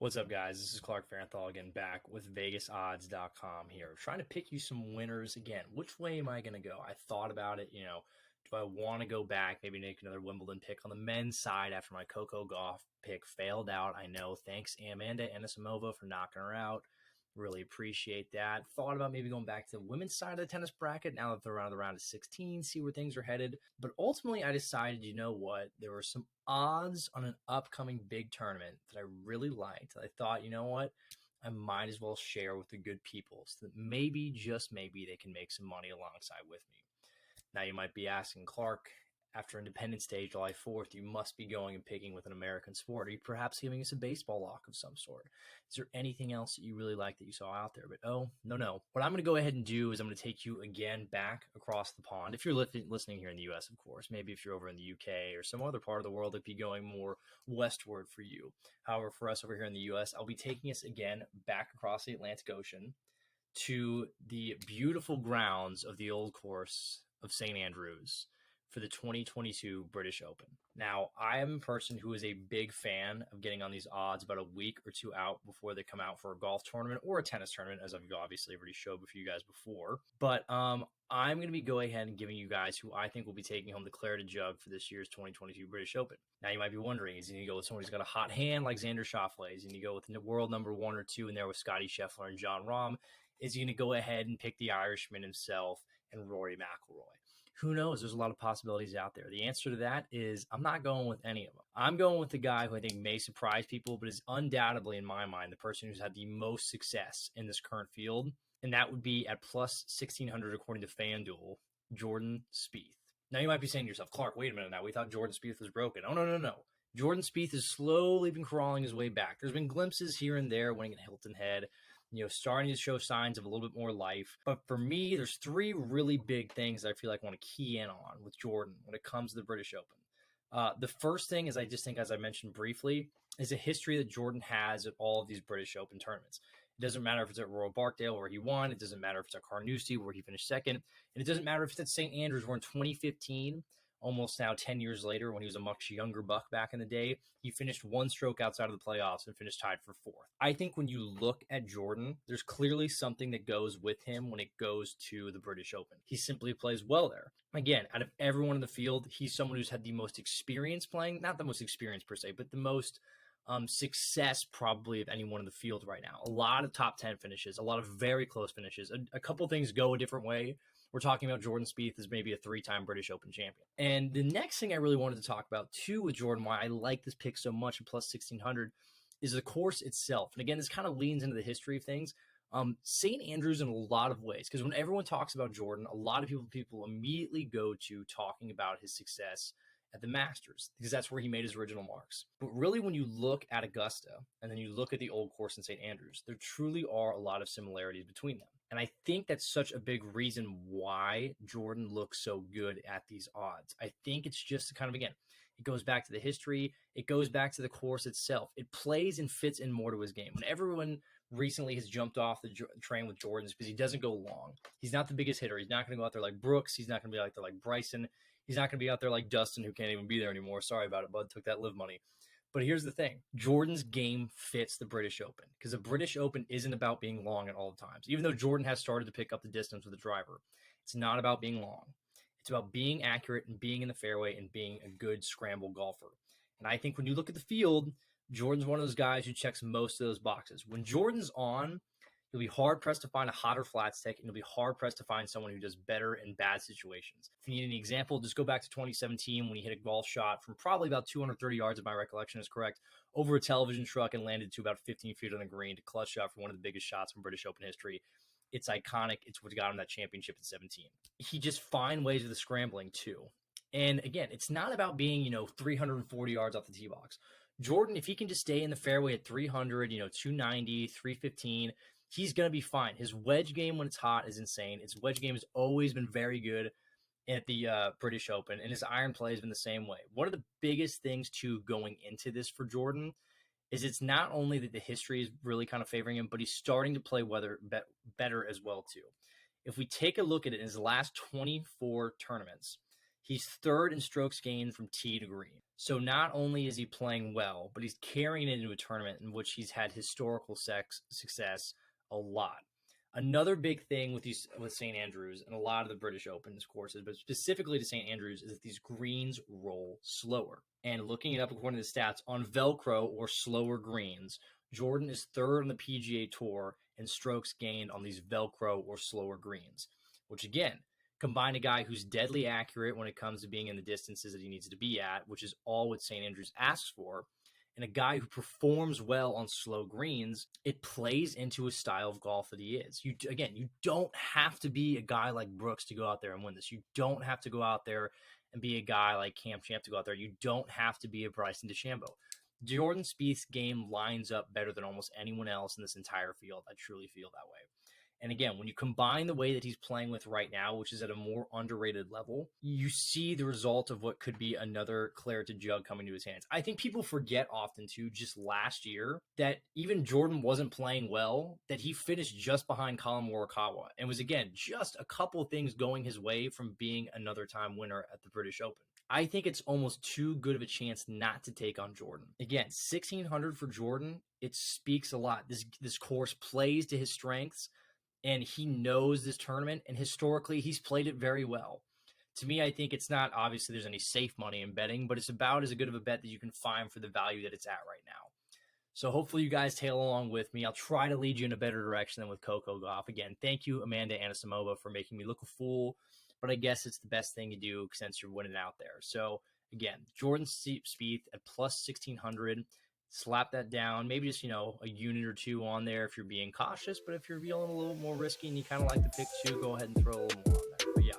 What's up, guys? This is Clark Fahrenthold again, back with VegasOdds.com here. Trying to pick you some winners again. Which way am I going to go? I thought about it, do I want to go back, maybe make another Wimbledon pick on the men's side after my Coco Golf pick failed out? I know. Thanks, Amanda Anisimova, for knocking her out. Really appreciate that. Thought about maybe going back to the women's side of the tennis bracket now that they're around the round of 16, see where things are headed. But ultimately, I decided, you know what? There were some odds on an upcoming big tournament that I really liked. I thought, you know what? I might as well share with the good people so that maybe, just maybe, they can make some money alongside with me. Now, you might be asking, Clark, after Independence Day, July 4th, you must be going and picking with an American sport. Are you perhaps giving us a baseball lock of some sort? Is there anything else that you really like that you saw out there? But no. What I'm going to go ahead and do is I'm going to take you again back across the pond. If you're listening here in the U.S., of course. Maybe if you're over in the U.K. or some other part of the world, it'd be going more westward for you. However, for us over here in the U.S., I'll be taking us again back across the Atlantic Ocean to the beautiful grounds of the old course of St. Andrews for the 2022 British Open. Now, I am a person who is a big fan of getting on these odds about a week or two out before they come out for a golf tournament or a tennis tournament, as I've obviously already showed for you guys before. But I'm going to be going ahead and giving you guys who I think will be taking home the Clarity Jug for this year's 2022 British Open. Now, you might be wondering, is he going to go with someone who's got a hot hand like Xander Schauffele? Is he going to go with the world number 1 or 2 in there with Scottie Scheffler and Jon Rahm? Is he going to go ahead and pick the Irishman himself and Rory McIlroy? Who knows? There's a lot of possibilities out there. The answer to that is I'm not going with any of them. I'm going with the guy who I think may surprise people, but is undoubtedly, in my mind, the person who's had the most success in this current field, and that would be at plus 1,600 according to FanDuel, Jordan Spieth. Now, you might be saying to yourself, Clark, wait a minute now. We thought Jordan Spieth was broken. Oh, no. Jordan Spieth has slowly been crawling his way back. There's been glimpses here and there, winning at Hilton Head, starting to show signs of a little bit more life. But for me, there's 3 really big things that I feel like I want to key in on with Jordan when it comes to the British Open. The first thing is I just think, as I mentioned briefly, is a history that Jordan has at all of these British Open tournaments. It doesn't matter if it's at Royal Barkdale where he won. It doesn't matter if it's at Carnoustie where he finished second. And it doesn't matter if it's at St. Andrews where in 2015, almost now 10 years later, when he was a much younger buck back in the day, he finished 1 stroke outside of the playoffs and finished tied for 4th. I think when you look at Jordan, there's clearly something that goes with him when it goes to the British Open. He simply plays well there. Again, out of everyone in the field, he's someone who's had the most experience playing, not the most experience per se, but the most success probably of anyone in the field right now. A lot of top 10 finishes, a lot of very close finishes. A couple things go a different way. We're talking about Jordan Spieth as maybe a 3-time British Open champion. And the next thing I really wanted to talk about, too, with Jordan, why I like this pick so much at plus 1,600, is the course itself. And again, this kind of leans into the history of things. St. Andrews in a lot of ways, because when everyone talks about Jordan, a lot of people immediately go to talking about his success at the Masters, because that's where he made his original marks. But really, when you look at Augusta and then you look at the old course in St. Andrews, there truly are a lot of similarities between them. And I think that's such a big reason why Jordan looks so good at these odds. I think it's just kind of, again, it goes back to the history. It goes back to the course itself. It plays and fits in more to his game. When everyone recently has jumped off the train with Jordan, because he doesn't go long. He's not the biggest hitter. He's not going to go out there like Brooks. He's not going to be out there like Bryson. He's not going to be out there like Dustin, who can't even be there anymore. Sorry about it, bud. Took that live money. But here's the thing. Jordan's game fits the British Open, because the British Open isn't about being long at all times. Even though Jordan has started to pick up the distance with the driver, it's not about being long. It's about being accurate and being in the fairway and being a good scramble golfer. And I think when you look at the field, Jordan's one of those guys who checks most of those boxes. When Jordan's on, you'll be hard-pressed to find a hotter flat stick, and you'll be hard-pressed to find someone who does better in bad situations. If you need an example, just go back to 2017 when he hit a golf shot from probably about 230 yards, if my recollection is correct, over a television truck and landed to about 15 feet on the green to clutch shot for one of the biggest shots in British Open history. It's iconic. It's what got him that championship in 17. He just finds ways of the scrambling, too. And again, it's not about being, 340 yards off the tee box. Jordan, if he can just stay in the fairway at 300, 290, 315, he's going to be fine. His wedge game when it's hot is insane. His wedge game has always been very good at the British Open, and his iron play has been the same way. One of the biggest things, too, going into this for Jordan is it's not only that the history is really kind of favoring him, but he's starting to play better as well, too. If we take a look at it, in his last 24 tournaments, he's 3rd in strokes gained from tee to green. So not only is he playing well, but he's carrying it into a tournament in which he's had historical success a lot. Another big thing with St. Andrews and a lot of the British Opens courses, but specifically to St. Andrews, is that these greens roll slower. And looking it up according to the stats, on Velcro or slower greens, Jordan is third on the PGA Tour in strokes gained on these Velcro or slower greens, which again, combine a guy who's deadly accurate when it comes to being in the distances that he needs to be at, which is all what St. Andrews asks for, and a guy who performs well on slow greens, it plays into a style of golf that he is. You don't have to be a guy like Brooks to go out there and win this. You don't have to go out there and be a guy like Cam Champ to go out there. You don't have to be a Bryson DeChambeau. Jordan Spieth's game lines up better than almost anyone else in this entire field. I truly feel that way. And again, when you combine the way that he's playing with right now, which is at a more underrated level, you see the result of what could be another claret to jug coming to his hands. I think people forget often, too, just last year, that even Jordan wasn't playing well, that he finished just behind Colin Morikawa and was, again, just a couple of things going his way from being another time winner at the British Open. I think it's almost too good of a chance not to take on Jordan. Again, 1,600 for Jordan, it speaks a lot. This course plays to his strengths, and he knows this tournament, and historically, he's played it very well. To me, I think it's not obviously there's any safe money in betting, but it's about as good of a bet that you can find for the value that it's at right now. So hopefully you guys tail along with me. I'll try to lead you in a better direction than with Coco Gauff. Again, thank you, Amanda Anisimova, for making me look a fool, but I guess it's the best thing to do since you're winning out there. So again, Jordan Spieth at plus 1,600. Slap that down, maybe just, a unit or two on there if you're being cautious, but if you're feeling a little more risky and you kind of like the pick two, go ahead and throw a little more on there. But yeah,